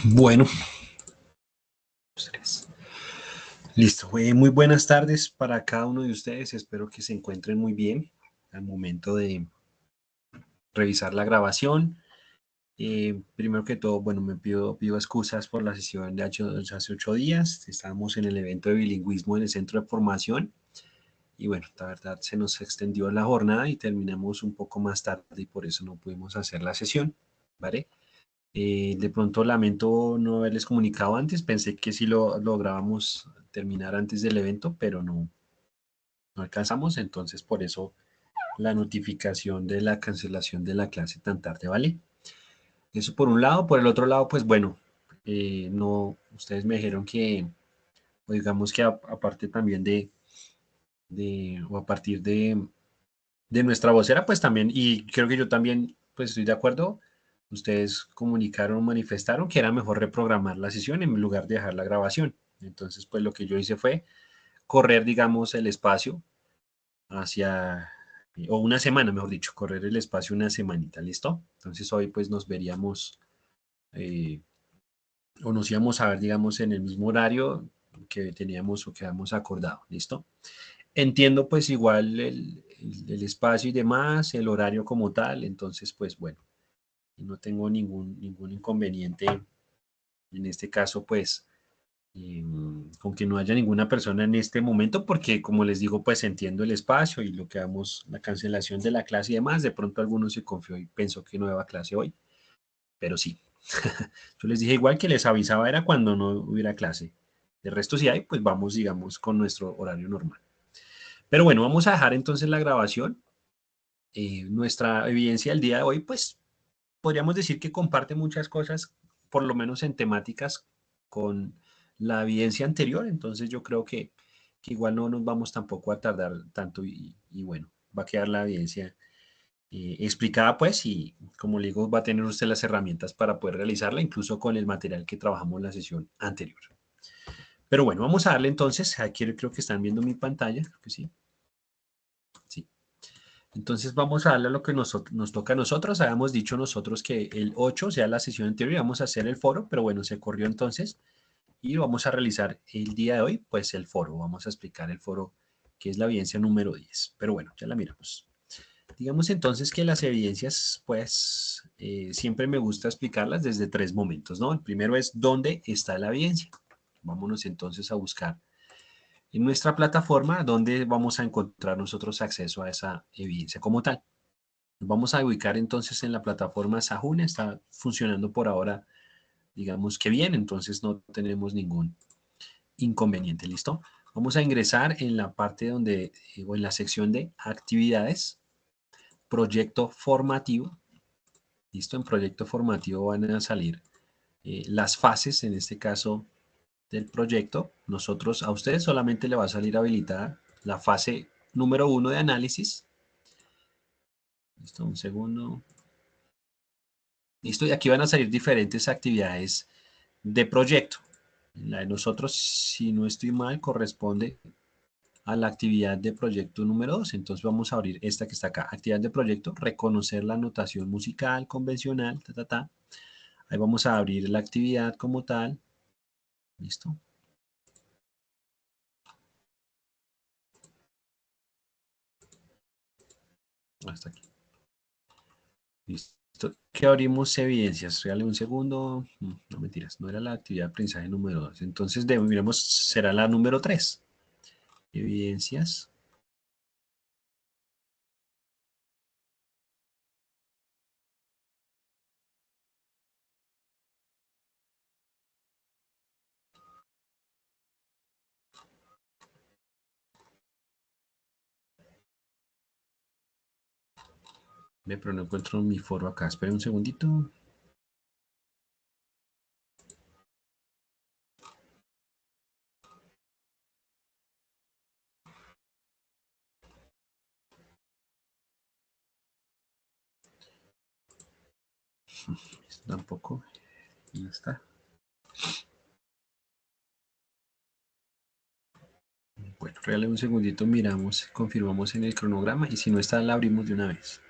Bueno, listo. Muy buenas tardes para cada uno de ustedes. Espero que se encuentren muy bien al momento de revisar la grabación. Primero que todo, bueno, pido excusas por la sesión de hace 8 días. Estábamos en el evento de bilingüismo en el centro de formación y bueno, la verdad se nos extendió la jornada y terminamos un poco más tarde y por eso no pudimos hacer la sesión, ¿vale? De pronto lamento no haberles comunicado antes, pensé que sí lo lográbamos terminar antes del evento, pero no alcanzamos, entonces por eso la notificación de la cancelación de la clase tan tarde, ¿vale? Eso por un lado, por el otro lado, pues bueno, no, ustedes me dijeron que, o digamos que aparte también o a partir de nuestra vocera, pues también, y creo que yo también, pues estoy de acuerdo, ustedes comunicaron, manifestaron que era mejor reprogramar la sesión en lugar de dejar la grabación. Entonces, pues lo que yo hice fue correr, digamos, el espacio hacia, o una semana, mejor dicho, correr el espacio una semanita, ¿listo? Entonces hoy pues nos veríamos eh, o nos íbamos a ver, digamos, en el mismo horario que teníamos o que habíamos acordado, ¿listo? Entiendo pues igual el espacio y demás, el horario como tal, entonces pues bueno, no tengo ningún inconveniente en este caso pues con que no haya ninguna persona en este momento, porque como les digo, pues entiendo el espacio y lo que damos, la cancelación de la clase y demás, de pronto alguno se confió y pensó que no iba a clase hoy, pero sí. Yo les dije igual que les avisaba era cuando no hubiera clase. De resto, si hay, pues vamos, digamos, con nuestro horario normal. Pero bueno, vamos a dejar entonces la grabación. Nuestra evidencia del día de hoy, pues podríamos decir que comparte muchas cosas, por lo menos en temáticas, con la evidencia anterior. Entonces yo creo que igual no nos vamos tampoco a tardar tanto y bueno, va a quedar la evidencia explicada pues y como le digo, va a tener usted las herramientas para poder realizarla, incluso con el material que trabajamos en la sesión anterior. Pero bueno, vamos a darle entonces, aquí creo que están viendo mi pantalla, creo que sí, sí. Entonces vamos a darle a lo que nos toca a nosotros. Habíamos dicho nosotros que el 8, o sea, la sesión anterior, íbamos a hacer el foro, pero bueno, se corrió entonces y vamos a realizar el día de hoy, pues el foro. Vamos a explicar el foro, que es la evidencia número 10. Pero bueno, ya la miramos. Digamos entonces que las evidencias, pues siempre me gusta explicarlas desde tres momentos, ¿no? El primero es dónde está la evidencia. Vámonos entonces a buscar en nuestra plataforma dónde vamos a encontrar nosotros acceso a esa evidencia como tal. Nos vamos a ubicar entonces en la plataforma Sahun, está funcionando por ahora, digamos que bien, entonces no tenemos ningún inconveniente, ¿listo? Vamos a ingresar en la parte donde, o en la sección de actividades, proyecto formativo, ¿listo? En proyecto formativo van a salir las fases, en este caso, del proyecto. Nosotros, a ustedes solamente le va a salir habilitada la fase número 1 de análisis. Listo, un segundo. Listo, y aquí van a salir diferentes actividades de proyecto. La de nosotros, si no estoy mal, corresponde a la actividad de proyecto número 2. Entonces vamos a abrir esta que está acá. Actividad de proyecto, reconocer la notación musical convencional, ta, ta, ta. Ahí vamos a abrir la actividad como tal. Listo. Hasta aquí. Listo. ¿Qué abrimos evidencias? Regale un segundo. No mentiras, no era la actividad de aprendizaje número 2. Entonces, miremos, será la número 3. Evidencias. Pero no encuentro mi foro acá. Espera un segundito. Tampoco. No está. Bueno, regale un segundito, miramos, confirmamos en el cronograma y si no está, la abrimos de una vez.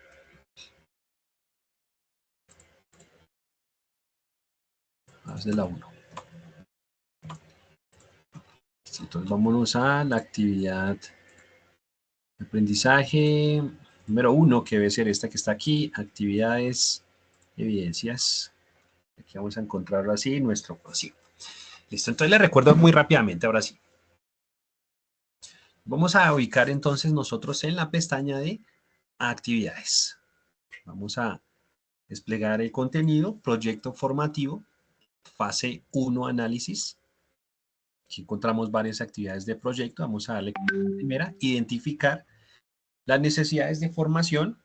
Más de la 1. Entonces vámonos a la actividad de aprendizaje número 1, que debe ser esta que está aquí, actividades, evidencias. Aquí vamos a encontrarlo así, nuestro así. Listo, entonces le recuerdo muy rápidamente, ahora sí. Vamos a ubicar entonces nosotros en la pestaña de actividades. Vamos a desplegar el contenido, proyecto formativo, fase 1, análisis. Aquí encontramos varias actividades de proyecto. Vamos a darle la primera, identificar las necesidades de formación.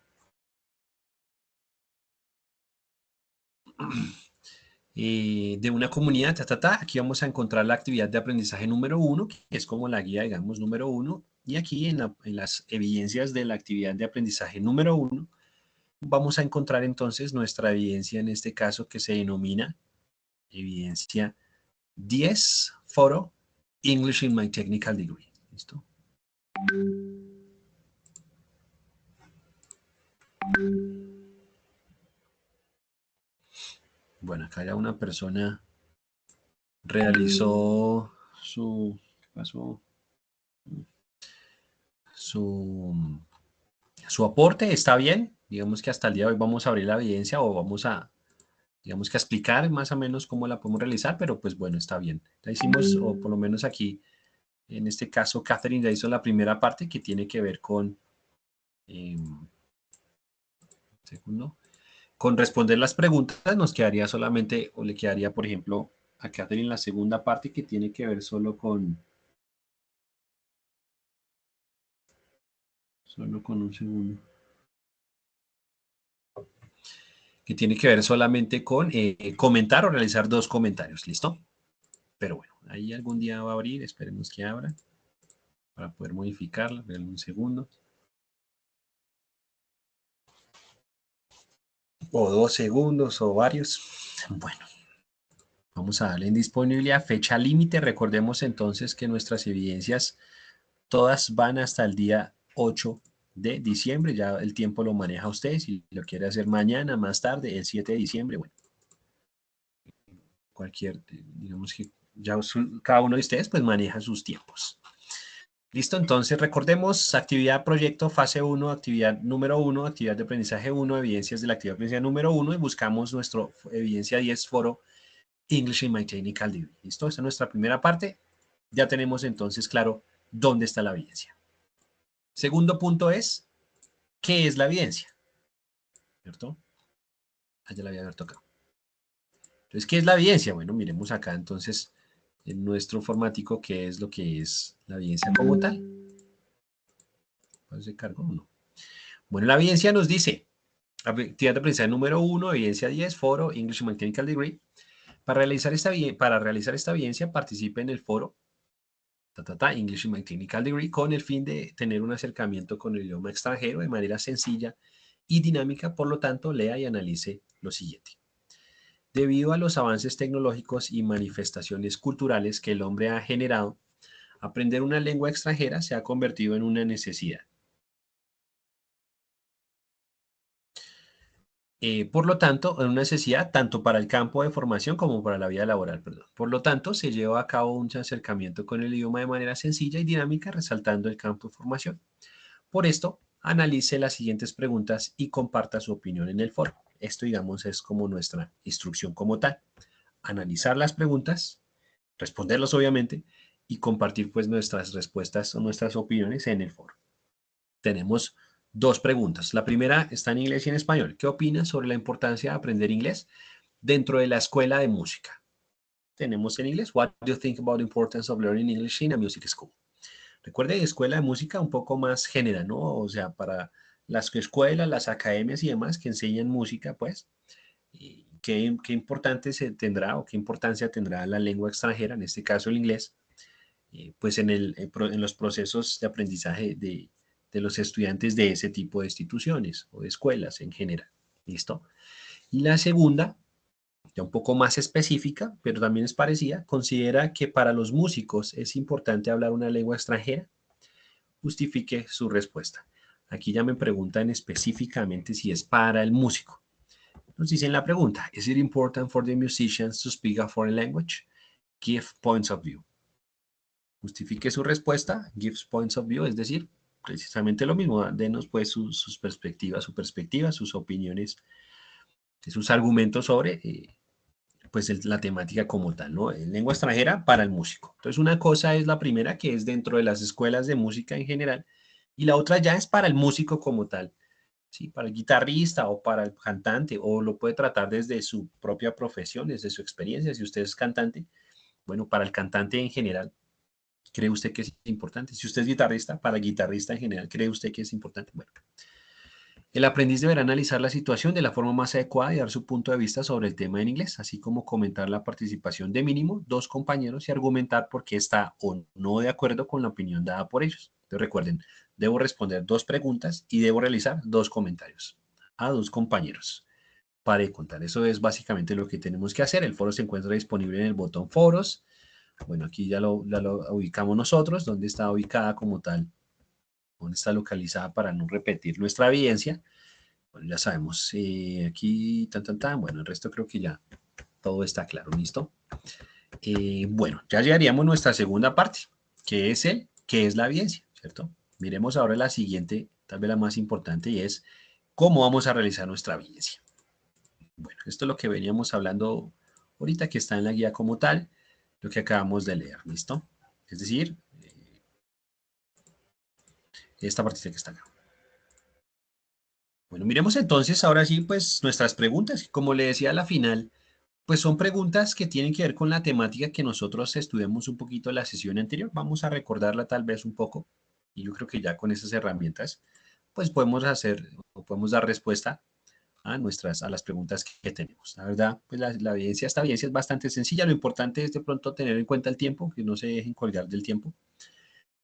De una comunidad, Aquí vamos a encontrar la actividad de aprendizaje número 1, que es como la guía, digamos, número 1. Y aquí en las evidencias de la actividad de aprendizaje número 1, vamos a encontrar entonces nuestra evidencia, en este caso, que se denomina evidencia 10, foro, English in my technical degree. ¿Listo? Bueno, acá ya una persona realizó su, ¿qué pasó? Su aporte, está bien. Digamos que hasta el día de hoy vamos a abrir la evidencia o vamos a, digamos que a explicar más o menos cómo la podemos realizar, pero pues bueno, está bien. La hicimos, o por lo menos aquí, en este caso, Catherine ya hizo la primera parte que tiene que ver con, segundo, con responder las preguntas. Nos quedaría solamente, o le quedaría, por ejemplo, a Catherine la segunda parte que tiene que ver solo con un segundo. Que tiene que ver solamente con comentar o realizar 2 comentarios, ¿listo? Pero bueno, ahí algún día va a abrir, esperemos que abra, para poder modificarla, denme un segundo. O 2 segundos, o varios. Bueno, vamos a darle en disponibilidad, fecha límite. Recordemos entonces que nuestras evidencias todas van hasta el día 8 de diciembre, ya el tiempo lo maneja usted, si lo quiere hacer mañana, más tarde, el 7 de diciembre, bueno, cualquier, digamos que ya cada uno de ustedes pues maneja sus tiempos. Listo, entonces recordemos actividad proyecto fase 1, actividad número 1, actividad de aprendizaje 1, evidencias de la actividad de aprendizaje número 1 y buscamos nuestro evidencia 10 foro English in my technical degree. Listo, esta es nuestra primera parte. Ya tenemos entonces claro dónde está la evidencia. Segundo punto es, ¿qué es la evidencia? ¿Cierto? Ya la había abierto acá. Entonces, ¿qué es la evidencia? Bueno, miremos acá entonces en nuestro formático qué es lo que es la evidencia como tal. ¿Se cargó o no? Bueno, la evidencia nos dice, actividad de aprendizaje número 1, evidencia 10, foro, English in my technical degree. Para realizar esta evidencia, participe en el foro English in my technical degree con el fin de tener un acercamiento con el idioma extranjero de manera sencilla y dinámica. Por lo tanto, lea y analice lo siguiente. Debido a los avances tecnológicos y manifestaciones culturales que el hombre ha generado, aprender una lengua extranjera se ha convertido en una necesidad. Por lo tanto, en una necesidad tanto para el campo de formación como para la vida laboral. Perdón. Por lo tanto, se lleva a cabo un acercamiento con el idioma de manera sencilla y dinámica, resaltando el campo de formación. Por esto, analice las siguientes preguntas y comparta su opinión en el foro. Esto, digamos, es como nuestra instrucción como tal. Analizar las preguntas, responderlas obviamente, y compartir pues nuestras respuestas o nuestras opiniones en el foro. Tenemos 2 preguntas. La primera está en inglés y en español. ¿Qué opinas sobre la importancia de aprender inglés dentro de la escuela de música? Tenemos en inglés, what do you think about the importance of learning English in a music school? Recuerde, escuela de música un poco más general, ¿no? O sea, para las escuelas, las academias y demás que enseñan música, pues, ¿qué importante se tendrá o qué importancia tendrá la lengua extranjera, en este caso el inglés, pues en los procesos de aprendizaje de los estudiantes de ese tipo de instituciones o de escuelas en general? ¿Listo? Y la segunda, ya un poco más específica, pero también es parecida, considera que para los músicos es importante hablar una lengua extranjera. Justifique su respuesta. Aquí ya me preguntan específicamente si es para el músico, Nos dice en la pregunta, ¿Is it important for the musicians to speak a foreign language? Give points of view. Justifique su respuesta, gives points of view, es decir, precisamente lo mismo, denos pues sus perspectivas, sus opiniones, sus argumentos sobre pues la temática como tal, ¿no? En lengua extranjera para el músico. Entonces una cosa es la primera, que es dentro de las escuelas de música en general, y la otra ya es para el músico como tal, ¿sí? Para el guitarrista o para el cantante, o lo puede tratar desde su propia profesión, desde su experiencia, si usted es cantante, bueno, para el cantante en general, ¿cree usted que es importante? Si usted es guitarrista, para el guitarrista en general, ¿cree usted que es importante? Bueno, el aprendiz deberá analizar la situación de la forma más adecuada y dar su punto de vista sobre el tema en inglés, así como comentar la participación de mínimo dos compañeros y argumentar por qué está o no de acuerdo con la opinión dada por ellos. Entonces recuerden, debo responder dos preguntas y debo realizar dos comentarios a dos compañeros para contar. Eso es básicamente lo que tenemos que hacer. El foro se encuentra disponible en el botón foros. Bueno, aquí ya lo ubicamos nosotros, donde está ubicada como tal, donde está localizada para no repetir nuestra evidencia. Bueno, ya sabemos, aquí, bueno, el resto creo que ya todo está claro, ¿listo? Bueno, ya llegaríamos a nuestra segunda parte, que es qué es la evidencia, ¿cierto? Miremos ahora la siguiente, tal vez la más importante, y es cómo vamos a realizar nuestra evidencia. Bueno, esto es lo que veníamos hablando ahorita, que está en la guía como tal, lo que acabamos de leer, ¿listo? Es decir, esta partida que está acá. Bueno, miremos entonces ahora sí, pues, nuestras preguntas. Como le decía a la final, pues son preguntas que tienen que ver con la temática que nosotros estudiamos un poquito en la sesión anterior. Vamos a recordarla tal vez un poco. Y yo creo que ya con esas herramientas, pues podemos hacer o podemos dar respuesta a las preguntas que tenemos. La verdad, pues esta evidencia es bastante sencilla. Lo importante es de pronto tener en cuenta el tiempo, que no se dejen colgar del tiempo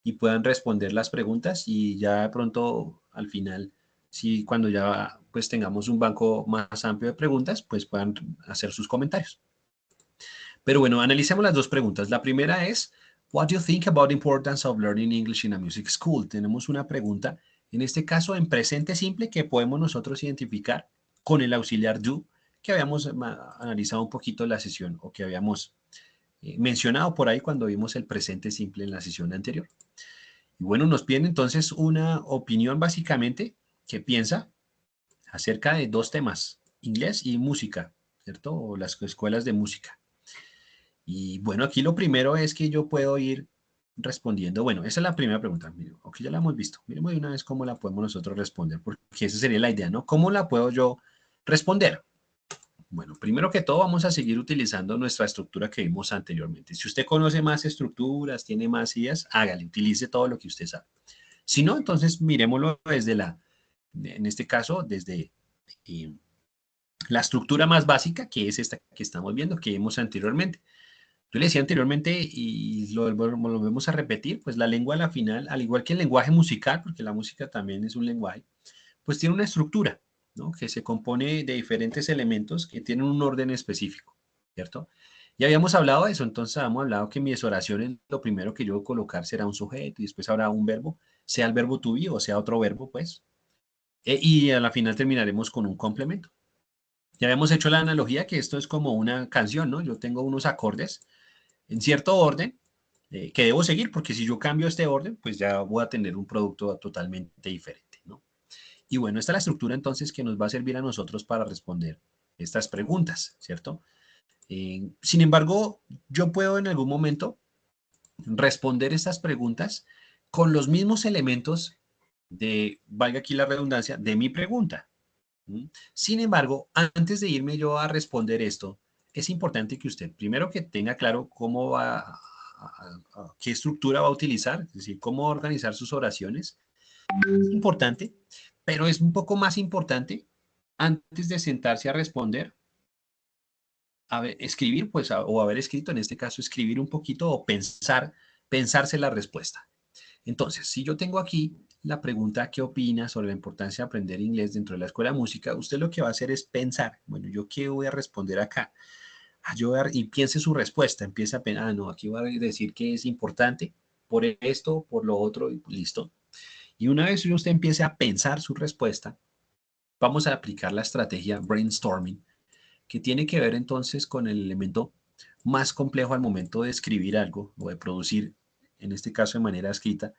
y puedan responder las preguntas y ya de pronto al final, si cuando ya pues tengamos un banco más amplio de preguntas, pues puedan hacer sus comentarios. Pero bueno, analicemos las dos preguntas. La primera es, what do you think about the importance of learning English in a music school? Tenemos una pregunta, en este caso en presente simple, que podemos nosotros identificar con el auxiliar do, que habíamos analizado un poquito en la sesión o que habíamos mencionado por ahí cuando vimos el presente simple en la sesión anterior. Y bueno, nos piden entonces una opinión básicamente que piensa acerca de dos temas, inglés y música, ¿cierto? O las escuelas de música. Y bueno, aquí lo primero es que yo puedo ir respondiendo. Bueno, esa es la primera pregunta. Aquí ya la hemos visto. Miremos de una vez cómo la podemos nosotros responder, porque esa sería la idea, ¿no? ¿Cómo la puedo yo responder? Bueno, primero que todo vamos a seguir utilizando nuestra estructura que vimos anteriormente. Si usted conoce más estructuras, tiene más ideas, hágale, utilice todo lo que usted sabe. Si no, entonces miremoslo desde en este caso, desde eh, la estructura más básica, que es esta que estamos viendo, que vimos anteriormente. Yo le decía anteriormente y lo volvemos a repetir, pues la lengua a la final, al igual que el lenguaje musical, porque la música también es un lenguaje, pues tiene una estructura, ¿no? Que se compone de diferentes elementos que tienen un orden específico, ¿cierto? Ya habíamos hablado de eso, entonces habíamos hablado que mis oraciones, lo primero que yo voy a colocar será un sujeto y después habrá un verbo, sea el verbo to be o sea otro verbo, pues, y a la final terminaremos con un complemento. Ya habíamos hecho la analogía que esto es como una canción, ¿no? Yo tengo unos acordes en cierto orden que debo seguir, porque si yo cambio este orden, pues ya voy a tener un producto totalmente diferente, ¿no? Y bueno, esta es la estructura entonces que nos va a servir a nosotros para responder estas preguntas, ¿cierto? Sin embargo, yo puedo en algún momento responder estas preguntas con los mismos elementos de, valga aquí la redundancia, de mi pregunta. ¿Mm? Sin embargo, antes de irme yo a responder esto, es importante que usted primero que tenga claro cómo va, qué estructura va a utilizar, es decir, cómo organizar sus oraciones. Es importante, pero es un poco más importante antes de sentarse a responder, escribir, pues, o haber escrito, en este caso, escribir un poquito o pensarse la respuesta. Entonces, si yo tengo aquí la pregunta, ¿qué opina sobre la importancia de aprender inglés dentro de la escuela de música? Usted lo que va a hacer es pensar, bueno, ¿yo qué voy a responder acá? Y piense su respuesta, empieza a pensar, no, aquí voy a decir que es importante por esto, por lo otro, y listo. Y una vez usted empiece a pensar su respuesta, vamos a aplicar la estrategia brainstorming, que tiene que ver entonces con el elemento más complejo al momento de escribir algo o de producir, en este caso de manera escrita,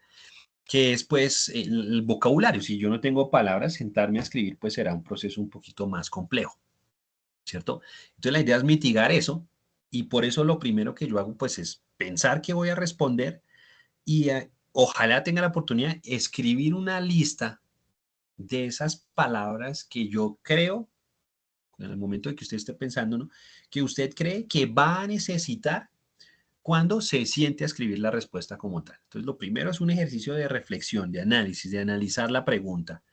que es pues el vocabulario. Si yo no tengo palabras, sentarme a escribir pues será un proceso un poquito más complejo, ¿cierto? Entonces la idea es mitigar eso y por eso lo primero que yo hago pues es pensar qué voy a responder y ojalá tenga la oportunidad de escribir una lista de esas palabras que yo creo, en el momento de que usted esté pensando, ¿no? Que usted cree que va a necesitar cuando se siente a escribir la respuesta como tal. Entonces, lo primero es un ejercicio de reflexión, de análisis, de analizar la pregunta.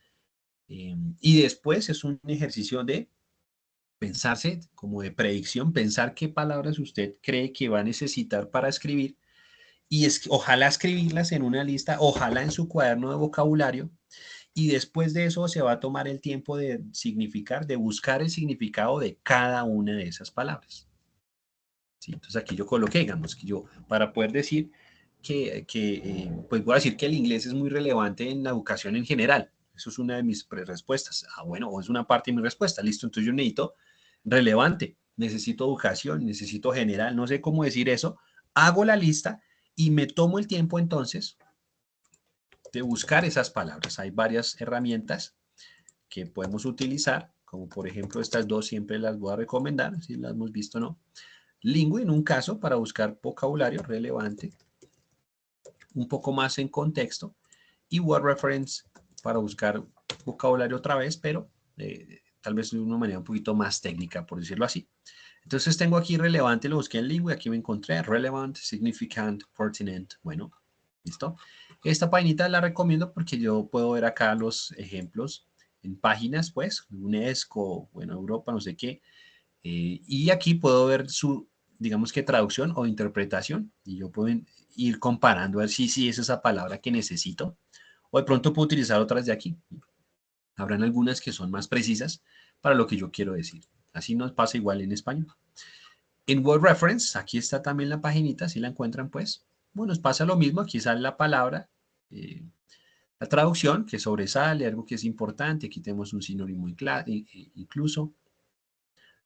Y después es un ejercicio de pensarse, como de predicción, pensar qué palabras usted cree que va a necesitar para escribir y ojalá escribirlas en una lista, ojalá en su cuaderno de vocabulario y después de eso se va a tomar el tiempo de significar, de buscar el significado de cada una de esas palabras. ¿Sí? Entonces aquí yo coloqué, digamos, que yo para poder decir pues voy a decir que el inglés es muy relevante en la educación en general. Eso es una de mis respuestas. Ah, bueno, o es una parte de mi respuesta. Listo, entonces yo necesito relevante, necesito educación, necesito general, no sé cómo decir eso. Hago la lista y me tomo el tiempo entonces de buscar esas palabras. Hay varias herramientas que podemos utilizar, como por ejemplo estas dos siempre las voy a recomendar, si las hemos visto o no. Lingui en un caso para buscar vocabulario relevante, un poco más en contexto, y Word Reference para buscar vocabulario otra vez, pero tal vez de una manera un poquito más técnica, por decirlo así. Entonces tengo aquí relevante, lo busqué en Lingui, aquí me encontré relevant, significant, pertinent, bueno, ¿listo? Esta paginita la recomiendo porque yo puedo ver acá los ejemplos en páginas, pues, UNESCO, bueno, Europa, no sé qué, y aquí puedo ver su, digamos que traducción o interpretación, y yo puedo ir comparando a ver si es esa palabra que necesito, o de pronto puedo utilizar otras de aquí. Habrán algunas que son más precisas para lo que yo quiero decir. Así nos pasa igual en español. En Word Reference, aquí está también la paginita, si la encuentran, pues, bueno, nos pasa lo mismo, aquí sale la palabra, eh, la traducción que sobresale, algo que es importante, aquí tenemos un sinónimo incluso,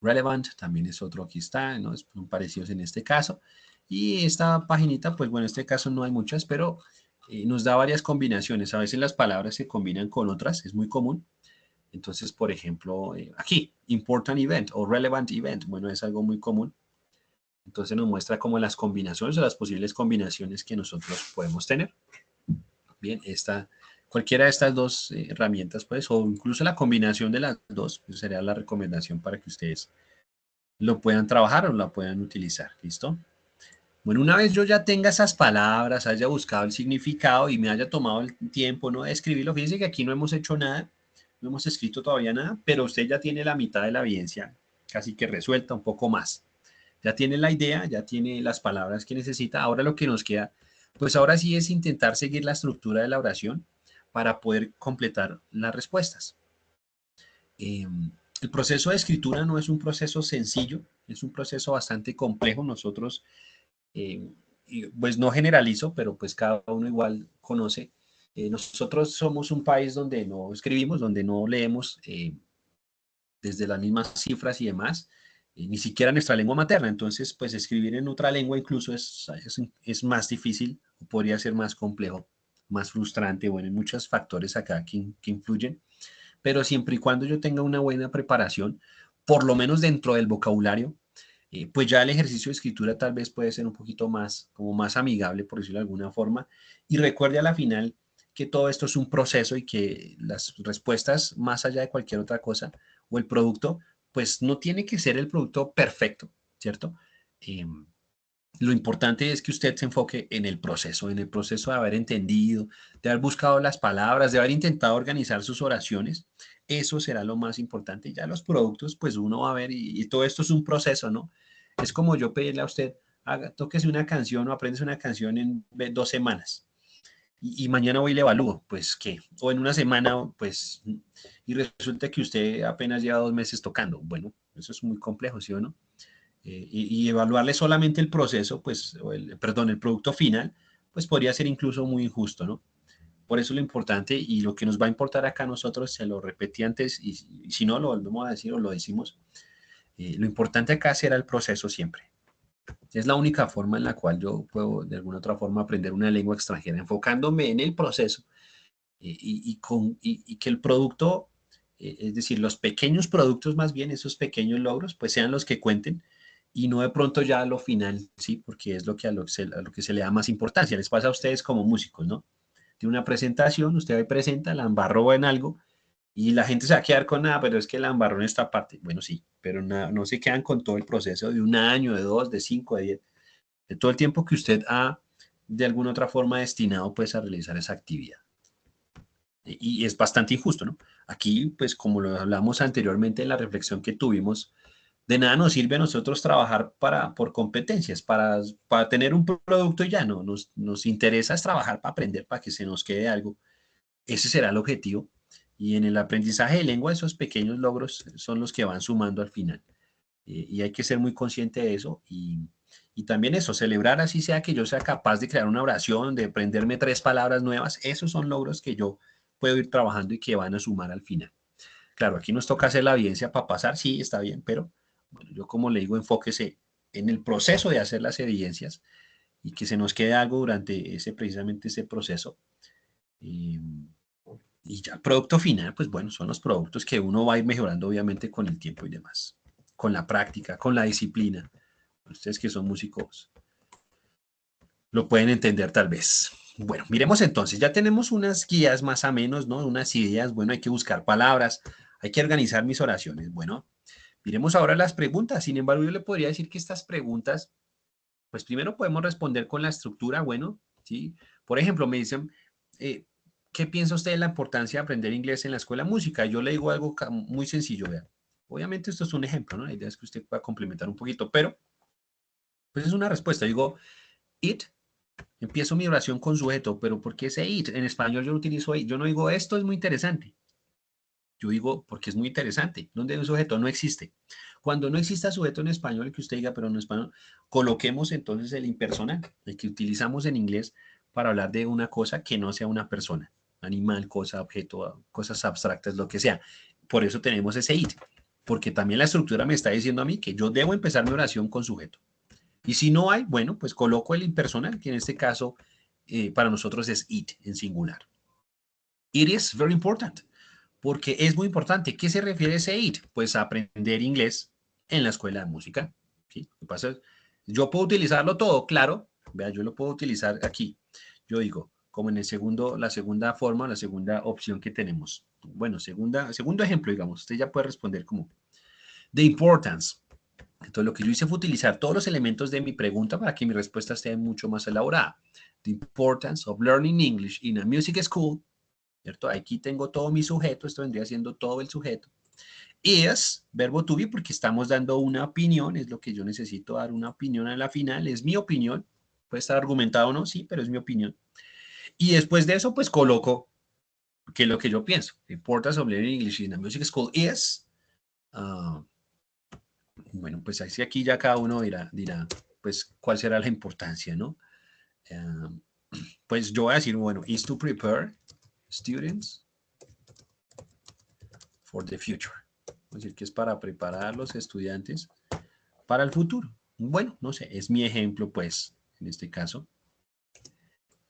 relevant, también es otro, aquí está, ¿no? Son parecidos en este caso, y esta paginita, pues bueno, en este caso no hay muchas, pero nos da varias combinaciones, a veces las palabras se combinan con otras, es muy común, entonces, por ejemplo, aquí, important event o relevant event, bueno, es algo muy común, entonces nos muestra como las combinaciones o las posibles combinaciones que nosotros podemos tener. Bien, cualquiera de estas dos herramientas, pues, o incluso la combinación de las dos, pues, sería la recomendación para que ustedes lo puedan trabajar o la puedan utilizar. ¿Listo? Bueno, una vez yo ya tenga esas palabras, haya buscado el significado y me haya tomado el tiempo, ¿no?, de escribirlo, fíjense que aquí no hemos hecho nada, no hemos escrito todavía nada, pero usted ya tiene la mitad de la evidencia casi que resuelta, un poco más. Ya tiene la idea, ya tiene las palabras que necesita. Ahora lo que nos queda, pues ahora sí es intentar seguir la estructura de la oración para poder completar las respuestas. El proceso de escritura no es un proceso sencillo, es un proceso bastante complejo. Nosotros, eh, pues no generalizo, pero pues cada uno igual conoce. Nosotros somos un país donde no escribimos, donde no leemos desde las mismas cifras y demás, ni siquiera nuestra lengua materna. Entonces, pues escribir en otra lengua incluso es más difícil, podría ser más complejo, más frustrante. Bueno, hay muchos factores acá que influyen, pero siempre y cuando yo tenga una buena preparación, por lo menos dentro del vocabulario, pues ya el ejercicio de escritura tal vez puede ser un poquito más, como más amigable, por decirlo de alguna forma. Y recuerde a la final que todo esto es un proceso y que las respuestas, más allá de cualquier otra cosa, o el producto, pues no tiene que ser el producto perfecto, ¿cierto? Lo importante es que usted se enfoque en el proceso de haber entendido, de haber buscado las palabras, de haber intentado organizar sus oraciones. Eso será lo más importante. Ya los productos, pues uno va a ver, y todo esto es un proceso, ¿no? Es como yo pedirle a usted, tóquese una canción o aprendes una canción en 2 semanas y mañana voy y le evalúo, pues qué, o en una semana, pues, y resulta que usted apenas lleva 2 meses tocando. Bueno, eso es muy complejo, ¿sí o no? Y evaluarle solamente el proceso, pues, perdón, el producto final, pues podría ser incluso muy injusto, ¿no? Por eso lo importante y lo que nos va a importar acá a nosotros, se lo repetí antes y si no lo volvemos a decir o lo decimos, lo importante acá será el proceso siempre. Es la única forma en la cual yo puedo de alguna otra forma aprender una lengua extranjera, enfocándome en el proceso y que el producto, es decir, los pequeños productos más bien, esos pequeños logros, pues sean los que cuenten y no de pronto ya a lo final, ¿sí? Porque es lo que a lo que se le da más importancia. Les pasa a ustedes como músicos, ¿no? De una presentación, usted ahí presenta, la embarró en algo y la gente se va a quedar con nada, pero es que la embarró en esta parte. Bueno, sí, pero no se quedan con todo el proceso de un año, de dos, de cinco, de 10, de todo el tiempo que usted ha de alguna otra forma destinado pues a realizar esa actividad. Y es bastante injusto, ¿no? Aquí, pues como lo hablamos anteriormente en la reflexión que tuvimos, de nada nos sirve a nosotros trabajar por competencias, para tener un producto y ya no, nos interesa es trabajar para aprender, para que se nos quede algo. Ese será el objetivo. Y en el aprendizaje de lengua, esos pequeños logros son los que van sumando al final. Y hay que ser muy consciente de eso y también eso, celebrar así sea que yo sea capaz de crear una oración, de aprenderme 3 palabras nuevas, esos son logros que yo puedo ir trabajando y que van a sumar al final. Claro, aquí nos toca hacer la evidencia para pasar, sí, está bien, pero bueno, yo como le digo, enfóquese en el proceso de hacer las evidencias y que se nos quede algo durante precisamente ese proceso. Y, y ya el producto final, pues bueno, son los productos que uno va a ir mejorando obviamente con el tiempo y demás, con la práctica, con la disciplina. Ustedes que son músicos lo pueden entender tal vez. Bueno, miremos entonces, ya tenemos unas guías más o menos, ¿no? Unas ideas, bueno, hay que buscar palabras, hay que organizar mis oraciones. Bueno, miremos ahora las preguntas. Sin embargo, yo le podría decir que estas preguntas, pues primero podemos responder con la estructura, bueno, ¿sí? Por ejemplo, me dicen, eh, ¿qué piensa usted de la importancia de aprender inglés en la escuela de música? Yo le digo algo muy sencillo, vean. Obviamente esto es un ejemplo, ¿no? La idea es que usted pueda complementar un poquito, pero pues es una respuesta. Digo, it, empiezo mi oración con sujeto, pero ¿por qué ese it? En español yo no utilizo it, yo no digo esto es muy interesante. Yo digo porque es muy interesante. ¿Dónde hay un sujeto? No existe. Cuando no exista sujeto en español, que usted diga, pero en español, coloquemos entonces el impersonal, el que utilizamos en inglés para hablar de una cosa que no sea una persona, animal, cosa, objeto, cosas abstractas, lo que sea. Por eso tenemos ese it, porque también la estructura me está diciendo a mí que yo debo empezar mi oración con sujeto. Y si no hay, bueno, pues coloco el impersonal, que en este caso para nosotros es it en singular. It is very important, porque es muy importante. ¿Qué se refiere ese it? Pues a aprender inglés en la escuela de música. ¿Sí? Lo que pasa es, yo puedo utilizarlo todo, claro. Vea, yo lo puedo utilizar aquí. Yo digo, como en el segundo, la segunda forma, la segunda opción que tenemos. Bueno, segundo ejemplo, digamos, usted ya puede responder como the importance. Entonces, lo que yo hice fue utilizar todos los elementos de mi pregunta para que mi respuesta esté mucho más elaborada. The importance of learning English in a music school, ¿cierto? Aquí tengo todo mi sujeto, esto vendría siendo todo el sujeto. Is, verbo to be, porque estamos dando una opinión, es lo que yo necesito dar una opinión a la final, es mi opinión. Puede estar argumentado o no, sí, pero es mi opinión. Y después de eso, pues coloco que es lo que yo pienso. The importance of learning English in a music school is, uh, bueno, pues así aquí ya cada uno dirá, pues, cuál será la importancia, ¿no? Um, pues yo voy a decir, bueno, is to prepare students for the future. Es decir, que es para preparar a los estudiantes para el futuro. Bueno, no sé, es mi ejemplo, pues, en este caso.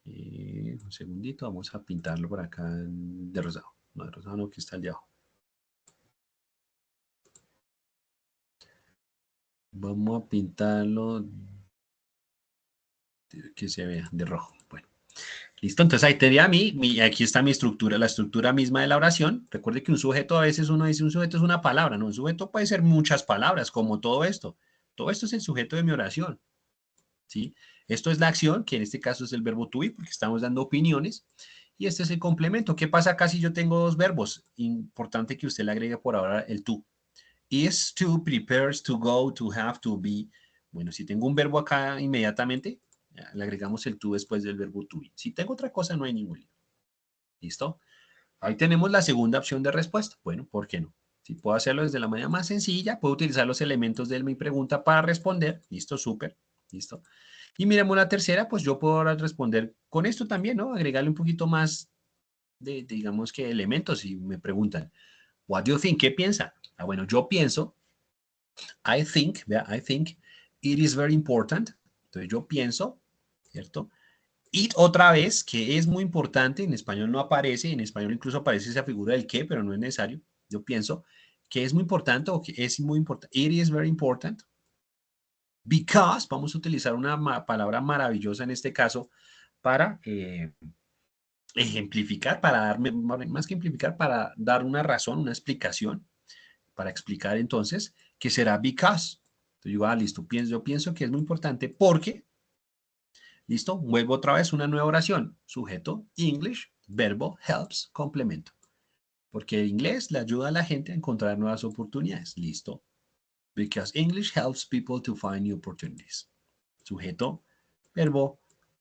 Un segundito, vamos a pintarlo por acá de rosado. No, de rosado no, que está el de abajo. Vamos a pintarlo que se vea de rojo. Bueno, listo. Entonces ahí tendría a mí, aquí está mi estructura, la estructura misma de la oración. Recuerde que un sujeto a veces uno dice un sujeto es una palabra, ¿no? Un sujeto puede ser muchas palabras, como todo esto. Todo esto es el sujeto de mi oración, ¿sí? Esto es la acción, que en este caso es el verbo to be, porque estamos dando opiniones. Y este es el complemento. ¿Qué pasa acá si yo tengo dos verbos? Importante que usted le agregue por ahora el to. Is, to, prepares, to go, to have, to be. Bueno, si tengo un verbo acá inmediatamente, le agregamos el to después del verbo to be. Si tengo otra cosa, no hay ningún lío. ¿Listo? Ahí tenemos la segunda opción de respuesta. Bueno, ¿por qué no? Si puedo hacerlo desde la manera más sencilla, puedo utilizar los elementos de mi pregunta para responder. Listo, súper. Listo. Y miremos la tercera, pues yo puedo ahora responder con esto también, ¿no? Agregarle un poquito más digamos que elementos y me preguntan, what do you think? ¿Qué piensa? Ah, bueno, yo pienso, I think, vea, I think it is very important. Entonces yo pienso, ¿cierto? It otra vez, que es muy importante, en español no aparece, en español incluso aparece esa figura del que, pero no es necesario. Yo pienso que es muy importante o que es muy importante. It is very important. Because, vamos a utilizar una palabra maravillosa en este caso para ejemplificar, para darme, más que ejemplificar, para dar una razón, una explicación, para explicar entonces que será because. Entonces yo, listo, yo pienso que es muy importante porque, listo, vuelvo otra vez una nueva oración. Sujeto, English, verbo, helps, complemento. Porque el inglés le ayuda a la gente a encontrar nuevas oportunidades. Listo. Because English helps people to find new opportunities. Sujeto, verbo,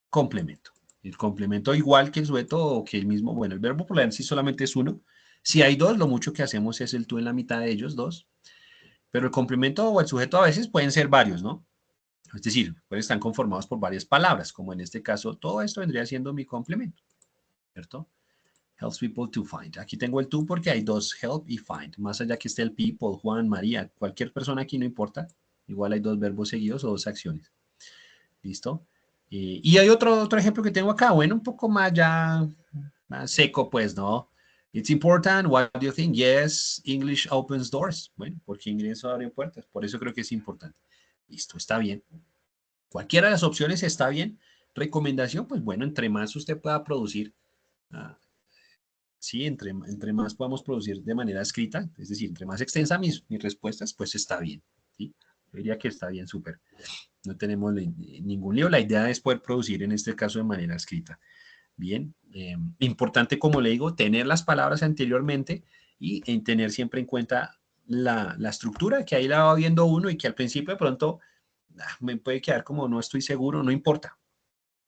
complemento. El complemento igual que el sujeto o que el mismo, bueno, el verbo por la sí solamente es uno. Si hay dos, lo mucho que hacemos es el tú en la mitad de ellos, dos. Pero el complemento o el sujeto a veces pueden ser varios, ¿no? Es decir, pueden estar conformados por varias palabras, como en este caso, todo esto vendría siendo mi complemento, ¿cierto? Helps people to find. Aquí tengo el to porque hay dos, help y find. Más allá que esté el people, Juan, María, cualquier persona aquí no importa. Igual hay dos verbos seguidos o dos acciones. ¿Listo? Y hay otro ejemplo que tengo acá, bueno, un poco más ya más seco, pues, ¿no? It's important, what do you think? Yes, English opens doors. Bueno, porque inglés abre puertas, por eso creo que es importante. Listo, está bien. Cualquiera de las opciones está bien. Recomendación, pues bueno, entre más usted pueda producir, uh, sí, entre más podamos producir de manera escrita, es decir, entre más extensa mis respuestas, pues está bien. ¿Sí? Yo diría que está bien, súper. No tenemos ningún lío. La idea es poder producir en este caso de manera escrita. Bien, importante, como le digo, tener las palabras anteriormente y tener siempre en cuenta la estructura, que ahí la va viendo uno y que al principio de pronto me puede quedar como no estoy seguro, no importa.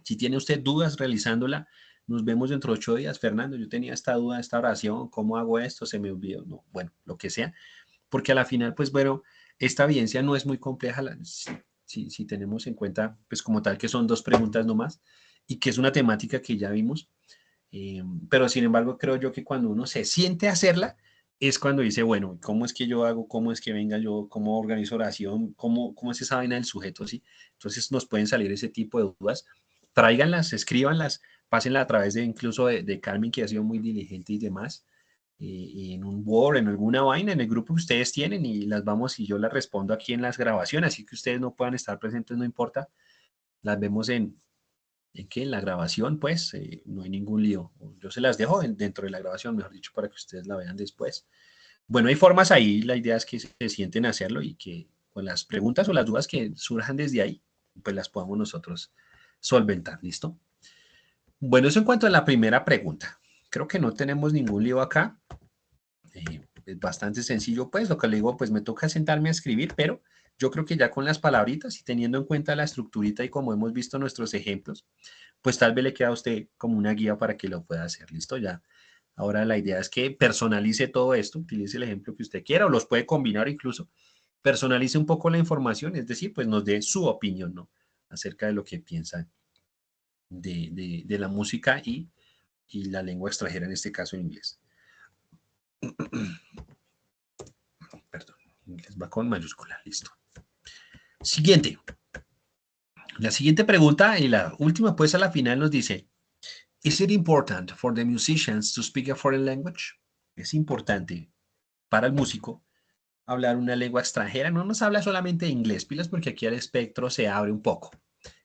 Si tiene usted dudas realizándola, nos vemos dentro de 8 días. Fernando, yo tenía esta duda, esta oración, ¿cómo hago esto? Se me olvidó. No, bueno, lo que sea, porque a la final, pues bueno, esta evidencia no es muy compleja si tenemos en cuenta, pues como tal, que son dos preguntas nomás y que es una temática que ya vimos. Pero sin embargo, creo yo que cuando uno se siente a hacerla, es cuando dice, bueno, ¿cómo es que yo hago? ¿Cómo es que venga yo? ¿Cómo organizo oración? ¿Cómo es esa vaina del sujeto? ¿Sí? Entonces nos pueden salir ese tipo de dudas. Tráiganlas, escríbanlas, pásenla a través de incluso de Carmen, que ha sido muy diligente y demás, en un Word, en alguna vaina, en el grupo que ustedes tienen y las vamos y yo las respondo aquí en las grabaciones, así que ustedes no puedan estar presentes, no importa, las vemos en la grabación, pues no hay ningún lío. Yo se las dejo dentro de la grabación, mejor dicho, para que ustedes la vean después. Bueno, hay formas ahí, la idea es que se sienten a hacerlo y que con las preguntas o las dudas que surjan desde ahí, pues las podamos nosotros solventar, ¿listo? Bueno, eso en cuanto a la primera pregunta. Creo que no tenemos ningún lío acá. Es bastante sencillo, pues lo que le digo, pues me toca sentarme a escribir, pero yo creo que ya con las palabritas y teniendo en cuenta la estructurita y como hemos visto nuestros ejemplos, pues tal vez le queda a usted como una guía para que lo pueda hacer. ¿Listo? Ya. Ahora la idea es que personalice todo esto, utilice el ejemplo que usted quiera o los puede combinar incluso. Personalice un poco la información, es decir, pues nos dé su opinión, ¿no? Acerca de lo que piensa de la música y la lengua extranjera, en este caso inglés. Perdón, inglés va con mayúscula, listo. Siguiente. La siguiente pregunta y la última, pues a la final nos dice, ¿Is it important for the musicians to speak a foreign language? Es importante para el músico hablar una lengua extranjera. No nos habla solamente de inglés, pilas, porque aquí el espectro se abre un poco.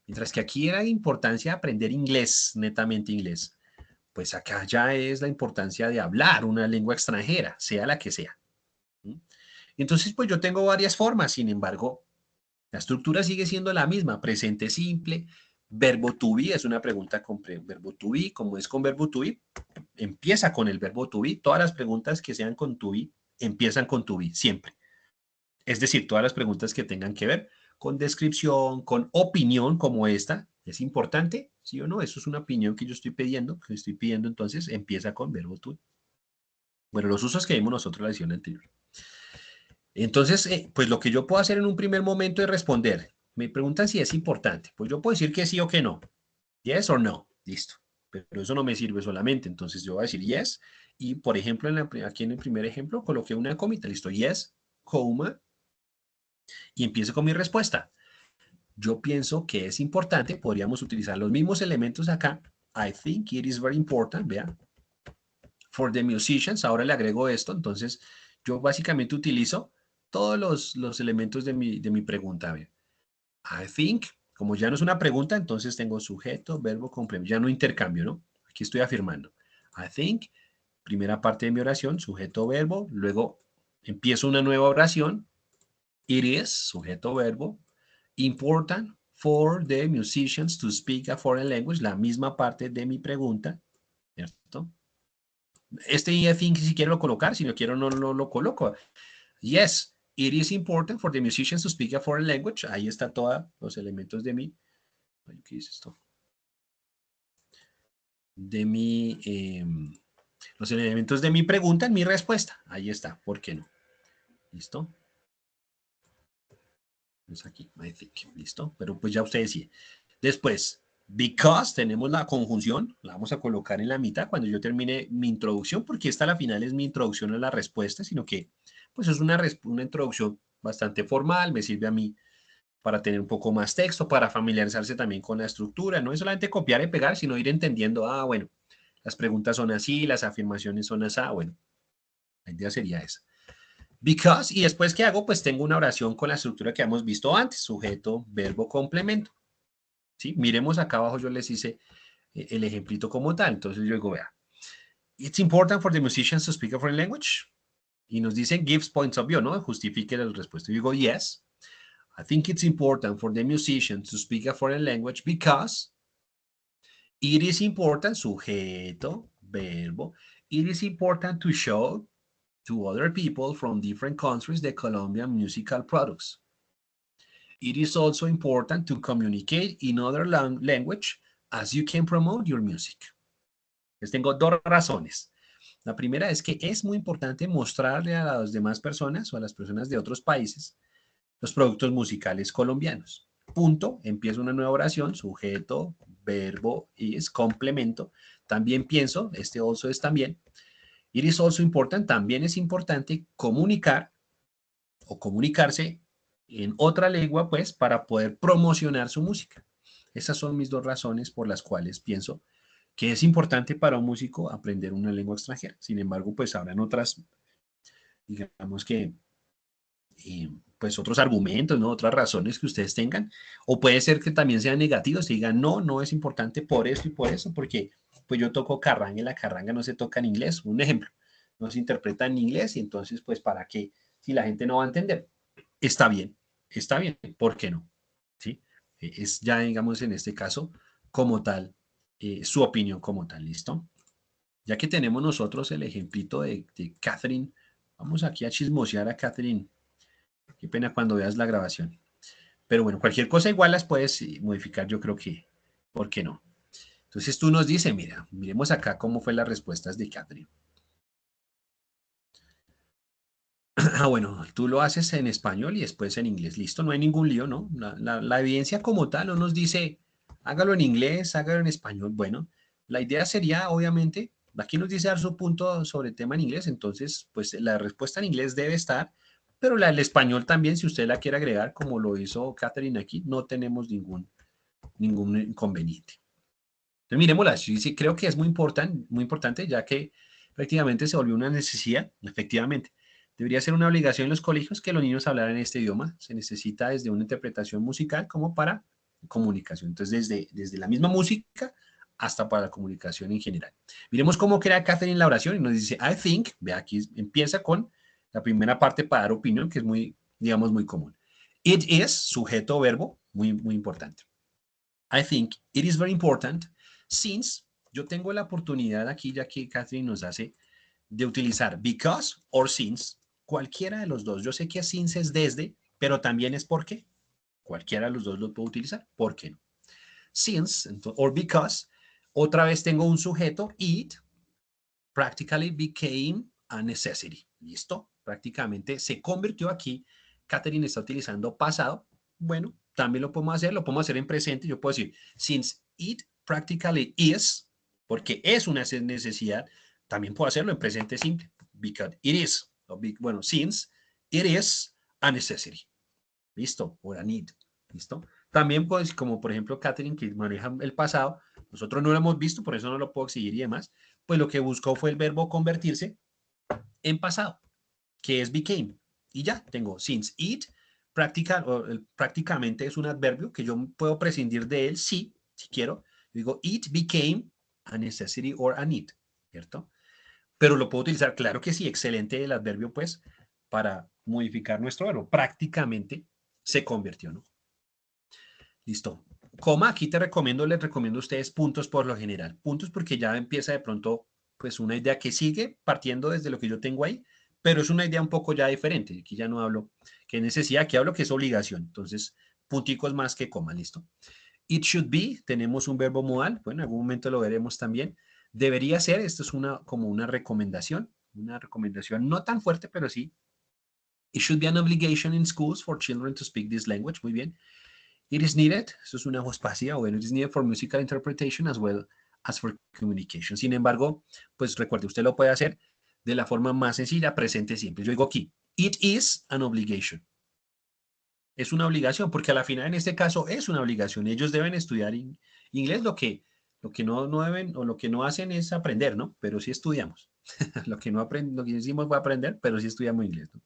Mientras que aquí era importancia aprender inglés, netamente inglés, pues acá ya es la importancia de hablar una lengua extranjera, sea la que sea. Entonces, pues yo tengo varias formas, sin embargo, la estructura sigue siendo la misma, presente simple, verbo to be, es una pregunta con verbo to be, como es con verbo to be, empieza con el verbo to be, todas las preguntas que sean con to be, empiezan con to be, siempre. Es decir, todas las preguntas que tengan que ver con descripción, con opinión como esta, ¿es importante? ¿Sí o no? Eso es una opinión que yo estoy pidiendo, entonces empieza con verbo to be. Bueno, los usos que vimos nosotros en la lección anterior. Entonces, pues lo que yo puedo hacer en un primer momento es responder. Me preguntan si es importante. Pues yo puedo decir que sí o que no. Yes or no. Listo. pero eso no me sirve solamente. Entonces yo voy a decir yes, y por ejemplo, aquí en el primer ejemplo coloqué una comita, listo, yes, coma, y empiezo con mi respuesta. Yo pienso que es importante, podríamos utilizar los mismos elementos acá. I think it is very important, vea, for the musicians, ahora le agrego esto, entonces yo básicamente utilizo todos los elementos de mi pregunta. Vea. I think, como ya no es una pregunta, entonces tengo sujeto, verbo, complemento, ya no intercambio, ¿no? Aquí estoy afirmando. I think, primera parte de mi oración, sujeto, verbo, luego empiezo una nueva oración, it is, sujeto, verbo, important for the musicians to speak a foreign language, la misma parte de mi pregunta, ¿cierto? Este I think si quiero lo colocar, si no quiero no lo coloco. Yes, it is important for the musicians to speak a foreign language. Ahí está todos los elementos de mi, ¿qué es esto? De mi, los elementos de mi pregunta en mi respuesta. Ahí está, ¿por qué no? ¿Listo? Es aquí, I think, ¿listo? Pero pues ya usted decide. Después, because tenemos la conjunción, la vamos a colocar en la mitad cuando yo termine mi introducción, porque esta a la final es mi introducción a la respuesta, sino que pues es una introducción bastante formal, me sirve a mí para tener un poco más texto, para familiarizarse también con la estructura, no es solamente copiar y pegar, sino ir entendiendo, bueno, las preguntas son así, las afirmaciones son así, bueno, la idea sería esa. Because, y después, ¿qué hago? Pues tengo una oración con la estructura que hemos visto antes, sujeto, verbo, complemento. ¿Sí? Miremos acá abajo, yo les hice el ejemplito como tal. Entonces yo digo, vea, it's important for the musicians to speak a foreign language. Y nos dicen gives points of view, ¿no? Justifique la respuesta. Yo digo, yes, I think it's important for the musicians to speak a foreign language because it is important, sujeto, verbo, it is important to show to other people from different countries the Colombian musical products. It is also important to communicate in other language as you can promote your music. Les tengo dos razones. La primera es que es muy importante mostrarle a las demás personas o a las personas de otros países los productos musicales colombianos. Punto, empiezo una nueva oración, sujeto, verbo, is, complemento. También pienso, este also es también. It is also important, también es importante comunicar o comunicarse en otra lengua, pues, para poder promocionar su música. Esas son mis dos razones por las cuales pienso que es importante para un músico aprender una lengua extranjera. Sin embargo, pues habrán otras, digamos que, pues otros argumentos, ¿no? Otras razones que ustedes tengan. O puede ser que también sean negativos y digan, no, no es importante por esto y por eso, porque pues yo toco carranga y la carranga no se toca en inglés. Un ejemplo, no se interpreta en inglés y entonces, pues, ¿para qué? Si la gente no va a entender. Está bien, ¿por qué no? ¿Sí? Es ya, digamos, en este caso, como tal, su opinión como tal, ¿listo? Ya que tenemos nosotros el ejemplito de Catherine, vamos aquí a chismosear a Catherine. Qué pena cuando veas la grabación. Pero bueno, cualquier cosa igual las puedes modificar, yo creo que, ¿por qué no? Entonces tú nos dices, mira, miremos acá cómo fue las respuestas de Catherine. Bueno, tú lo haces en español y después en inglés. Listo, no hay ningún lío, ¿no? La evidencia como tal no nos dice, hágalo en inglés, hágalo en español. Bueno, la idea sería, obviamente, aquí nos dice dar su punto sobre el tema en inglés, entonces, pues la respuesta en inglés debe estar, pero la del español también, si usted la quiere agregar, como lo hizo Catherine aquí, no tenemos ningún inconveniente. Entonces, miremosla, sí, creo que es muy importante, ya que prácticamente se volvió una necesidad, efectivamente. Debería ser una obligación en los colegios que los niños hablaran este idioma. Se necesita desde una interpretación musical como para comunicación. Entonces, desde la misma música hasta para la comunicación en general. Miremos cómo crea Catherine la oración y nos dice, I think, ve aquí empieza con la primera parte para dar opinión, que es muy, digamos, muy común. It is, sujeto, verbo, muy importante. I think it is very important since yo tengo la oportunidad aquí, ya que Catherine nos hace, de utilizar because or since, cualquiera de los dos. Yo sé que since es desde, pero también es porque. Cualquiera de los dos lo puedo utilizar. ¿Por qué no? Since or because, otra vez tengo un sujeto, it practically became a necessity. ¿Listo? Prácticamente se convirtió aquí. Catherine está utilizando pasado. Bueno, también lo podemos hacer en presente. Yo puedo decir, since it practically is, porque es una necesidad. También puedo hacerlo en presente simple, because it is, bueno, since it is a necessity. ¿Listo? O a need. ¿Listo? También, pues, como por ejemplo Catherine, que maneja el pasado, nosotros no lo hemos visto, por eso no lo puedo exigir y demás, pues lo que buscó fue el verbo convertirse en pasado, que es became. Y ya, tengo since it, prácticamente es un adverbio que yo puedo prescindir de él si quiero. Digo, it became a necessity or a need, ¿cierto? Pero lo puedo utilizar, claro que sí, excelente el adverbio, pues, para modificar nuestro verbo. Prácticamente se convirtió, ¿no? Listo. Coma, aquí les recomiendo a ustedes puntos por lo general. Puntos porque ya empieza de pronto, pues, una idea que sigue partiendo desde lo que yo tengo ahí, pero es una idea un poco ya diferente. Aquí ya no hablo que necesidad, aquí hablo que es obligación. Entonces, punticos más que coma, ¿listo? It should be, tenemos un verbo modal, bueno, en algún momento lo veremos también. Debería ser, esto es como una recomendación no tan fuerte, pero sí. It should be an obligation in schools for children to speak this language, muy bien. It is needed, eso es una voz pasiva, bueno, it is needed for musical interpretation as well as for communication. Sin embargo, pues recuerde, usted lo puede hacer de la forma más sencilla, presente siempre. Yo digo aquí, it is an obligation. Es una obligación, porque a la final en este caso es una obligación. Ellos deben estudiar inglés, lo que no deben o lo que no hacen es aprender, ¿no? Pero sí estudiamos. Lo que no aprendemos, lo que decimos fue aprender, pero sí estudiamos inglés, ¿no?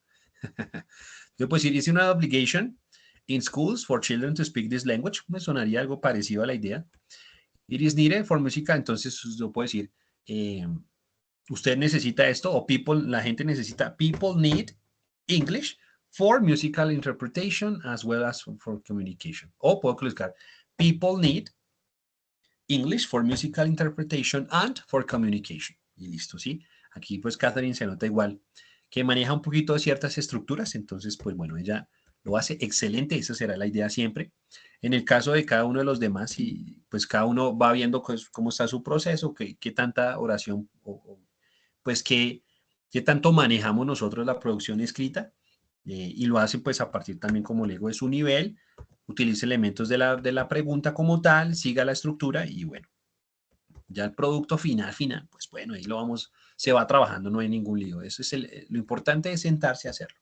Yo pues si dice una obligation in schools for children to speak this language, me sonaría algo parecido a la idea. It is needed for música, entonces yo puedo decir, usted necesita esto, o la gente necesita, people need English for musical interpretation as well as for communication. O puedo colocar, people need English for musical interpretation and for communication. Y listo, ¿sí? Aquí pues Catherine se nota igual que maneja un poquito de ciertas estructuras, entonces pues bueno, ella lo hace excelente, esa será la idea siempre. En el caso de cada uno de los demás, y pues cada uno va viendo pues, cómo está su proceso, qué tanta oración, pues qué tanto manejamos nosotros la producción escrita, y lo hace pues a partir también, como le digo, de su nivel, utilice elementos de la pregunta como tal, siga la estructura y bueno, ya el producto final, pues bueno, ahí lo vamos, se va trabajando, no hay ningún lío. Eso es lo importante es sentarse a hacerlo.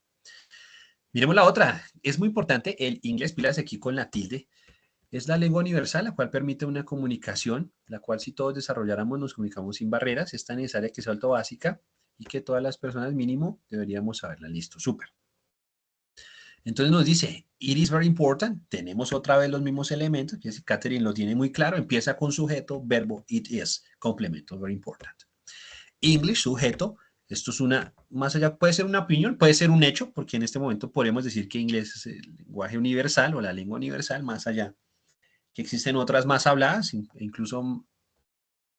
Miremos la otra. Es muy importante el inglés, pilas aquí con la tilde. Es la lengua universal, la cual permite una comunicación, la cual si todos desarrolláramos nos comunicamos sin barreras. Es tan necesaria que sea básica y que todas las personas mínimo deberíamos saberla. Listo, súper. Entonces nos dice, it is very important. Tenemos otra vez los mismos elementos. Que Catherine lo tiene muy claro. Empieza con sujeto, verbo, it is, complemento, very important. English, sujeto. Esto es más allá, puede ser una opinión, puede ser un hecho, porque en este momento podemos decir que inglés es el lenguaje universal o la lengua universal, más allá, que existen otras más habladas, incluso,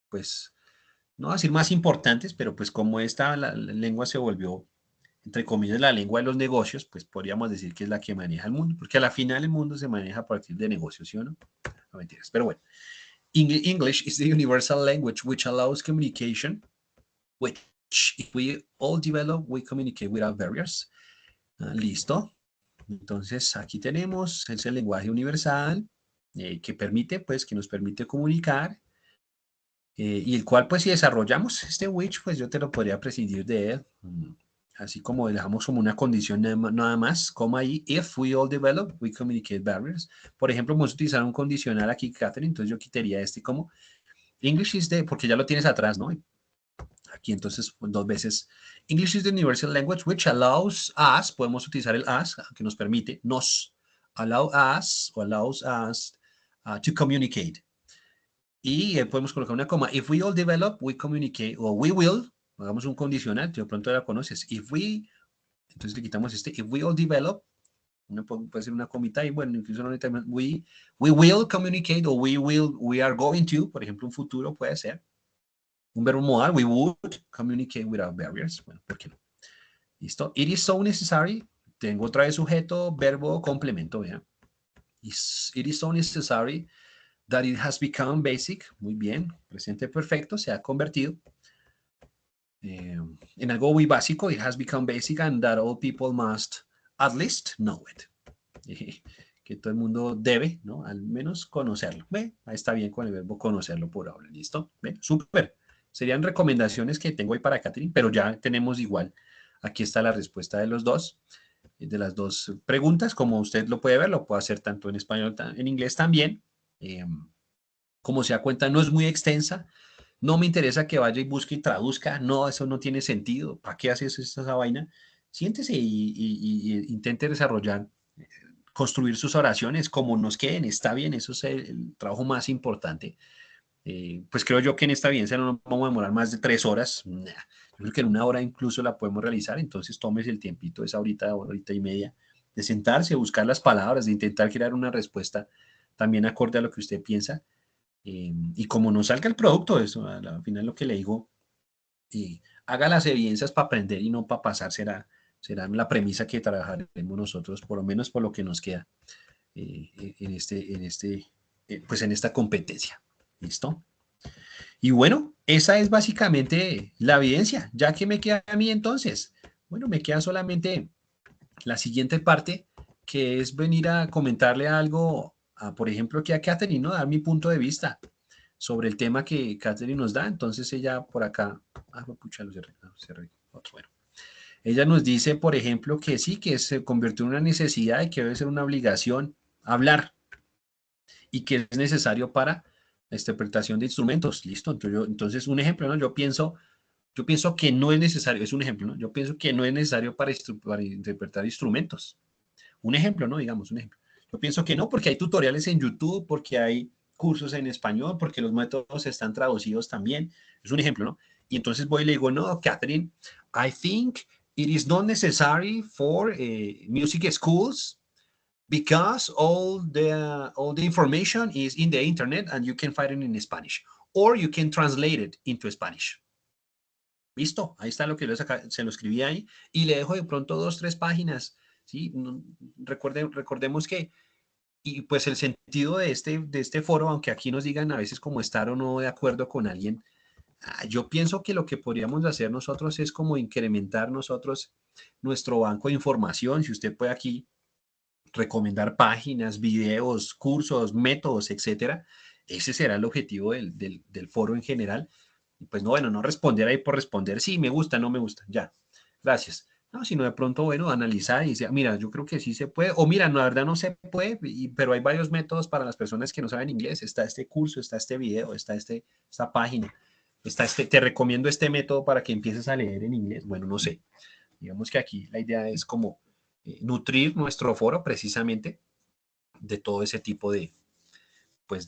pues, no voy a decir más importantes, pero pues como la lengua se volvió, entre comillas, la lengua de los negocios, pues podríamos decir que es la que maneja el mundo, porque a la final el mundo se maneja a partir de negocios, ¿sí o no? No mentiras, pero bueno. English is the universal language which allows communication, which if we all develop, we communicate without barriers. Listo. Entonces, aquí tenemos, es el lenguaje universal que permite, pues, que nos permite comunicar y el cual, pues, si desarrollamos este which, pues yo te lo podría prescindir de él. Así como dejamos como una condición nada más, como ahí, if we all develop, we communicate barriers. Por ejemplo, vamos a utilizar un condicional aquí, Catherine, entonces yo quitaría este como English is the, porque ya lo tienes atrás, ¿no? Aquí entonces dos veces. English is the universal language which allows us, podemos utilizar el us, que nos permite, nos, allows us to communicate. Y podemos colocar una coma. If we all develop, we communicate, o we will, hagamos un condicional, de pronto la conoces. If we, entonces le quitamos este, if we all develop, puede ser una comita y bueno, incluso no we will communicate o we are going to, por ejemplo, un futuro puede ser. Un verbo modal, we would communicate without barriers. Bueno, ¿por qué no? ¿Listo? It is so necessary. Tengo otra vez sujeto, verbo, complemento, vean. It is so necessary that it has become basic. Muy bien, presente perfecto, se ha convertido en algo muy básico. It has become basic and that all people must at least know it. que todo el mundo debe, ¿no? Al menos conocerlo. ¿Ve? Ahí está bien con el verbo conocerlo por ahora, ¿listo? ¿Ve? Súper. Serían recomendaciones que tengo hoy para Catherine, pero ya tenemos igual. Aquí está la respuesta de las dos preguntas. Como usted lo puede ver, lo puedo hacer tanto en español, en inglés también. Como se da cuenta, no es muy extensa. No me interesa que vaya y busque y traduzca. No, eso no tiene sentido. ¿Para qué haces esa vaina? Siéntese y intente desarrollar, construir sus oraciones como nos queden. Está bien, eso es el trabajo más importante. Pues creo yo que en esta evidencia no nos vamos a demorar más de 3 horas. Nah, yo creo que en 1 hora incluso la podemos realizar. Entonces tómese el tiempito, esa horita y media, de sentarse, buscar las palabras, de intentar crear una respuesta también acorde a lo que usted piensa. Y como no salga el producto, eso al final lo que le digo, haga las evidencias para aprender y no para pasar, será la premisa que trabajaremos nosotros, por lo menos por lo que nos queda pues en esta competencia. ¿Listo? Y bueno, esa es básicamente la evidencia. Ya que me queda a mí entonces, bueno, me queda solamente la siguiente parte, que es venir a comentarle algo, por ejemplo, aquí a Catherine, ¿no? Dar mi punto de vista sobre el tema que Catherine nos da. Entonces ella por acá, pucha, lo cerré, otro, bueno. Ella nos dice, por ejemplo, que sí, que se convirtió en una necesidad y que debe ser una obligación hablar y que es necesario para la interpretación de instrumentos. Listo. Entonces un ejemplo, ¿no? Yo pienso que no es necesario, es un ejemplo, ¿no? Yo pienso que no es necesario para interpretar instrumentos. Un ejemplo, ¿no? Digamos, un ejemplo. Yo pienso que no, porque hay tutoriales en YouTube, porque hay cursos en español, porque los métodos están traducidos también. Es un ejemplo, ¿no? Y entonces voy y le digo, no, Catherine, I think it is not necessary for music schools because all the information is in the internet and you can find it in Spanish, or you can translate it into Spanish. Listo, ahí está lo que se lo escribí ahí y le dejo de pronto 2, 3 páginas. ¿Sí? Recordemos que, y pues el sentido de este foro, aunque aquí nos digan a veces como estar o no de acuerdo con alguien, yo pienso que lo que podríamos hacer nosotros es como incrementar nosotros nuestro banco de información. Si usted puede aquí recomendar páginas, videos, cursos, métodos, etcétera, ese será el objetivo del foro en general. Y pues no, bueno, no responder ahí por responder, sí, me gusta, no me gusta, ya, gracias. No, sino de pronto, bueno, analizar y decir, mira, yo creo que sí se puede, o mira, no, la verdad no se puede, pero hay varios métodos para las personas que no saben inglés. Está este curso, está este video, está esta página, te recomiendo este método para que empieces a leer en inglés. Bueno, no sé, digamos que aquí la idea es como nutrir nuestro foro precisamente de todo ese tipo pues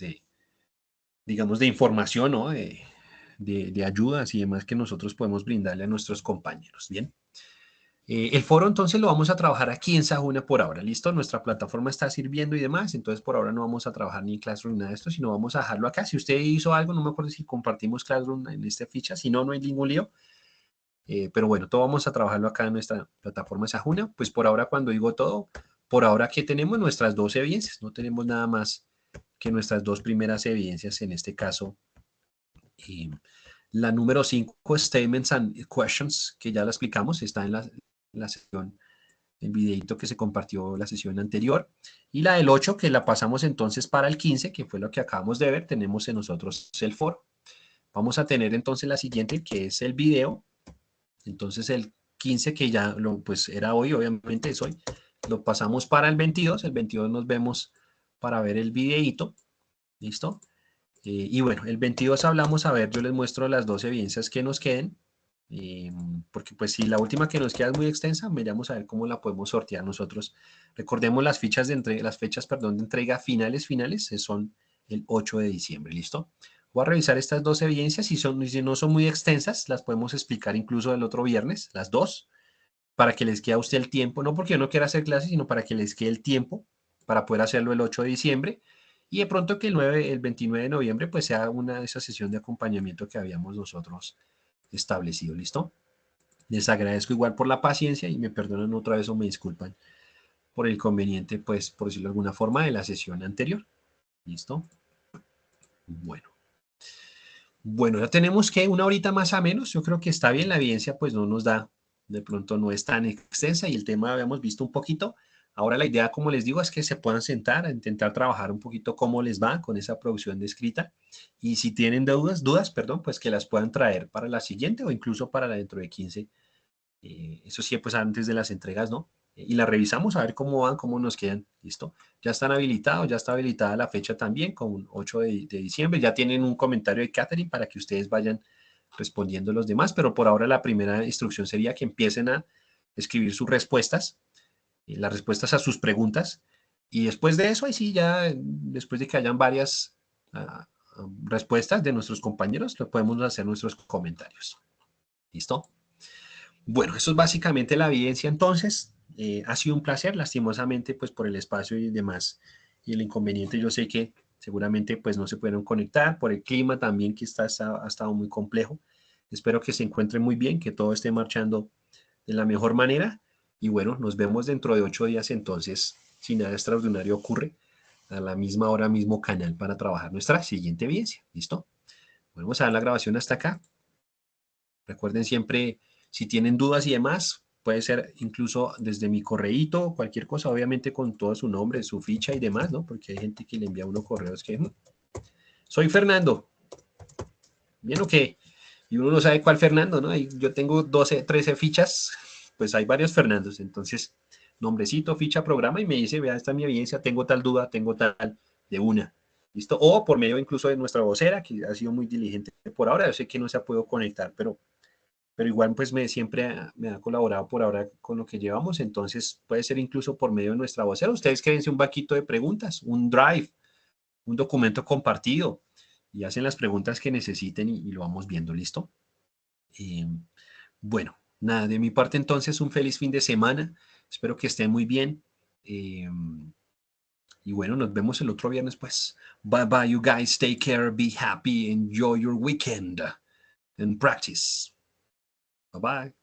digamos, de información, ¿no? De ayudas y demás que nosotros podemos brindarle a nuestros compañeros. Bien. El foro entonces lo vamos a trabajar aquí en Sajuna por ahora, ¿listo? Nuestra plataforma está sirviendo y demás, entonces por ahora no vamos a trabajar ni en Classroom ni nada de esto, sino vamos a dejarlo acá. Si usted hizo algo, no me acuerdo si compartimos Classroom en esta ficha, si no, no hay ningún lío. Pero bueno, todo vamos a trabajarlo acá en nuestra plataforma de Sajuna. Pues por ahora, cuando digo todo, por ahora que tenemos nuestras 2 evidencias, no tenemos nada más que nuestras 2 primeras evidencias, en este caso, la número 5, Statements and Questions, que ya la explicamos, está en la sesión, el videito que se compartió la sesión anterior, y la del 8, que la pasamos entonces para el 15, que fue lo que acabamos de ver, tenemos en nosotros el foro. Vamos a tener entonces la siguiente, que es el video. Entonces el 15, que ya pues era hoy, obviamente es hoy, lo pasamos para el 22. El 22 nos vemos para ver el videito. ¿Listo? Y bueno, el 22 hablamos, a ver, yo les muestro las 2 evidencias que nos queden. Porque pues si la última que nos queda es muy extensa, miramos a ver cómo la podemos sortear nosotros. Recordemos las fechas, de entrega finales, son el 8 de diciembre. ¿Listo? Voy a revisar estas 2 evidencias. Si no son muy extensas, las podemos explicar incluso el otro viernes, las 2, para que les quede a usted el tiempo, no porque yo no quiera hacer clases, sino para que les quede el tiempo para poder hacerlo el 8 de diciembre. Y de pronto que el 29 de noviembre, pues sea esa sesión de acompañamiento que habíamos nosotros establecido. ¿Listo? Les agradezco igual por la paciencia y me perdonan otra vez o me disculpan por el inconveniente, pues, por decirlo de alguna forma, de la sesión anterior. ¿Listo? Bueno. Bueno, ya tenemos que 1 horita más o menos. Yo creo que está bien. La evidencia, pues, no nos da, de pronto no es tan extensa y el tema habíamos visto un poquito. Ahora la idea, como les digo, es que se puedan sentar a intentar trabajar un poquito cómo les va con esa producción de escrita. Y si tienen perdón, pues que las puedan traer para la siguiente o incluso para la dentro de 15. Eso sí, pues antes de las entregas, ¿no? Y la revisamos a ver cómo van, cómo nos quedan. ¿Listo? Ya están habilitados, ya está habilitada la fecha también con 8 de diciembre. Ya tienen un comentario de Catherine para que ustedes vayan respondiendo los demás, pero por ahora la primera instrucción sería que empiecen a escribir sus respuestas, las respuestas a sus preguntas, y después de eso, ahí sí, ya después de que hayan varias respuestas de nuestros compañeros, lo podemos hacer nuestros comentarios. ¿Listo? Bueno, eso es básicamente la evidencia entonces. Ha sido un placer, lastimosamente, pues por el espacio y demás, y el inconveniente, yo sé que seguramente pues no se pudieron conectar, por el clima también que ha estado muy complejo. Espero que se encuentren muy bien, que todo esté marchando de la mejor manera, y bueno, nos vemos dentro de 8 días entonces, si nada extraordinario ocurre, a la misma hora, mismo canal para trabajar nuestra siguiente evidencia. ¿Listo? Vamos a dar la grabación hasta acá. Recuerden siempre, si tienen dudas y demás, puede ser incluso desde mi correíto, cualquier cosa, obviamente con todo su nombre, su ficha y demás, ¿no? Porque hay gente que le envía a uno correos que, soy Fernando, ¿bien o qué? Y uno no sabe cuál Fernando, ¿no? Yo tengo 12, 13 fichas, pues hay varios Fernandos, entonces, nombrecito, ficha, programa, y me dice, vea, esta es mi evidencia, tengo tal duda, tengo tal, de una. ¿Listo? O por medio incluso de nuestra vocera, que ha sido muy diligente por ahora, yo sé que no se ha podido conectar, pero igual pues siempre me ha colaborado por ahora con lo que llevamos, entonces puede ser incluso por medio de nuestra vocera. Ustedes créense un banquito de preguntas, un drive, un documento compartido y hacen las preguntas que necesiten y lo vamos viendo, ¿listo? Eh, bueno, nada, de mi parte entonces un feliz fin de semana, espero que estén muy bien y bueno, nos vemos el otro viernes pues. Bye bye you guys, take care, be happy, enjoy your weekend and practice. Bye bye.